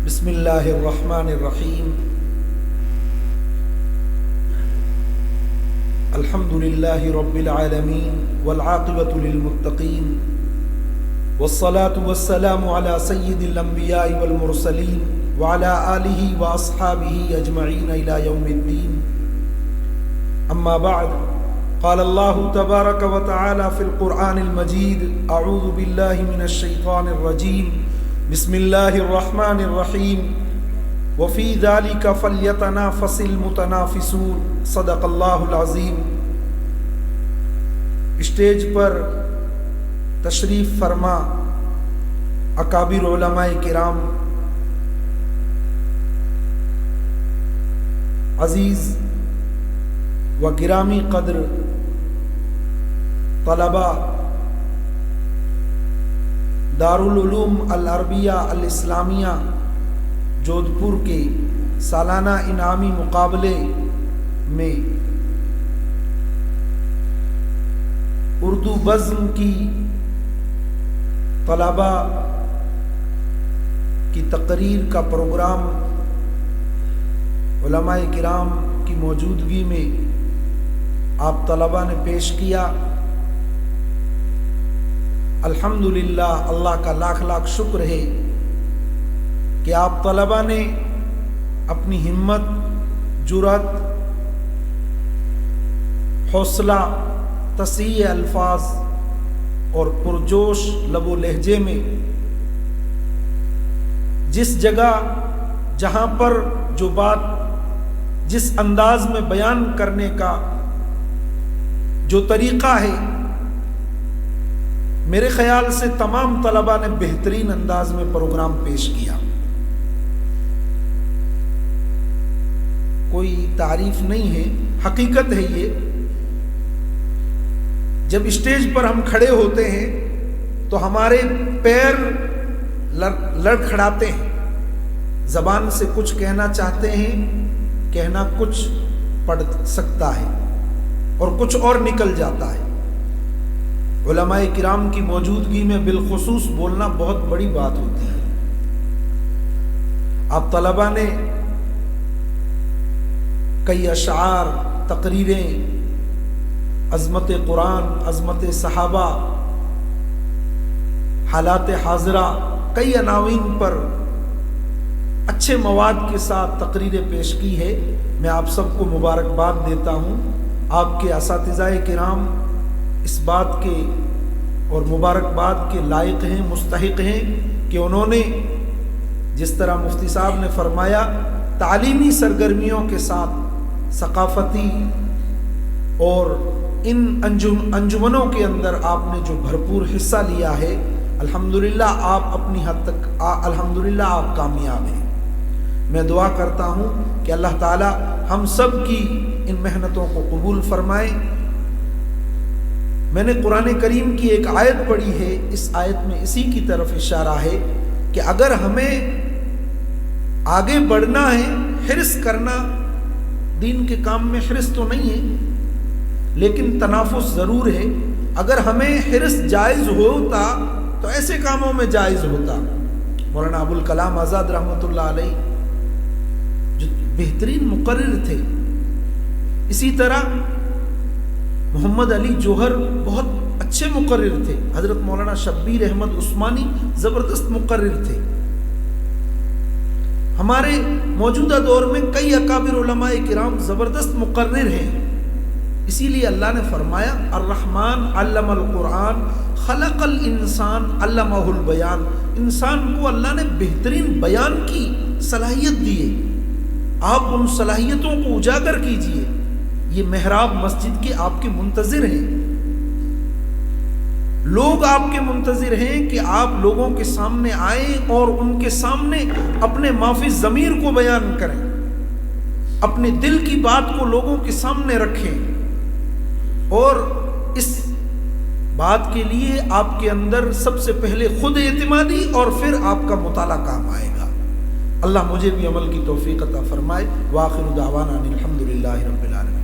بسم اللہ الرحمن الرحیم الحمد للہ رب العالمین والعاقبۃ للمتقین والصلاة والسلام علی سید الانبیاء والمرسلین وعلی آلہ واصحابہ اجمعین الی یوم الدین اما بعد قال اللہ تبارک وتعالی فی القرآن المجید اعوذ باللہ من الشیطان الرجیم بسم اللہ الرحمن الرحیم وفی ذلک فلیتنافس المتنافسون صدق اللہ العظیم۔ اسٹیج پر تشریف فرما اکابر علماء کرام، عزیز و گرامی قدر طلباء دارالعلوم العربیہ الاسلامیہ جودھپور کے سالانہ انعامی مقابلے میں اردو بزم کی طلباء کی تقریر کا پروگرام علماء کرام کی موجودگی میں آپ طلباء نے پیش کیا۔ الحمدللہ، اللہ کا لاکھ لاکھ شکر ہے کہ آپ طلباء نے اپنی ہمت، جرأت، حوصلہ، تصحیح الفاظ اور پرجوش لب و لہجے میں جس جگہ جہاں پر جو بات جس انداز میں بیان کرنے کا جو طریقہ ہے، میرے خیال سے تمام طلباء نے بہترین انداز میں پروگرام پیش کیا۔ کوئی تعریف نہیں ہے، حقیقت ہے یہ۔ جب اسٹیج پر ہم کھڑے ہوتے ہیں تو ہمارے پیر لڑکھڑاتے ہیں، زبان سے کچھ کہنا چاہتے ہیں، کہنا کچھ پڑ سکتا ہے اور کچھ اور نکل جاتا ہے۔ علماء کرام کی موجودگی میں بالخصوص بولنا بہت بڑی بات ہوتی ہے۔ آپ طلباء نے کئی اشعار، تقریریں، عظمت قرآن، عظمت صحابہ، حالات حاضرہ، کئی عناوین پر اچھے مواد کے ساتھ تقریریں پیش کی ہے۔ میں آپ سب کو مبارکباد دیتا ہوں۔ آپ کے اساتذہ کرام اس بات کے اور مبارکباد کے لائق ہیں، مستحق ہیں کہ انہوں نے جس طرح مفتی صاحب نے فرمایا، تعلیمی سرگرمیوں کے ساتھ ثقافتی اور ان انجمنوں کے اندر آپ نے جو بھرپور حصہ لیا ہے، الحمدللہ آپ اپنی حد تک الحمدللہ آپ کامیاب ہیں۔ میں دعا کرتا ہوں کہ اللہ تعالی ہم سب کی ان محنتوں کو قبول فرمائے۔ میں نے قرآن کریم کی ایک آیت پڑھی ہے، اس آیت میں اسی کی طرف اشارہ ہے کہ اگر ہمیں آگے بڑھنا ہے، حرص کرنا، دین کے کام میں حرص تو نہیں ہے لیکن تنافس ضرور ہے۔ اگر ہمیں حرص جائز ہوتا تو ایسے کاموں میں جائز ہوتا۔ مولانا ابوالکلام آزاد رحمۃ اللہ علیہ جو بہترین مقرر تھے، اسی طرح محمد علی جوہر بہت اچھے مقرر تھے، حضرت مولانا شبیر احمد عثمانی زبردست مقرر تھے۔ ہمارے موجودہ دور میں کئی اکابر علماء کرام زبردست مقرر ہیں۔ اسی لیے اللہ نے فرمایا، الرحمن علم القرآن خلق الانسان علمہ البیان۔ انسان کو اللہ نے بہترین بیان کی صلاحیت دی ہے، آپ ان صلاحیتوں کو اجاگر کیجئے۔ یہ محراب مسجد کے آپ کے منتظر ہیں، لوگ آپ کے منتظر ہیں کہ آپ لوگوں کے سامنے آئیں اور ان کے سامنے اپنے معافی ضمیر کو بیان کریں، اپنے دل کی بات کو لوگوں کے سامنے رکھیں، اور اس بات کے لیے آپ کے اندر سب سے پہلے خود اعتمادی اور پھر آپ کا مطالعہ کام آئے گا۔ اللہ مجھے بھی عمل کی توفیق عطا فرمائے۔ وآخر دعوانا الحمدللہ رب العالمین۔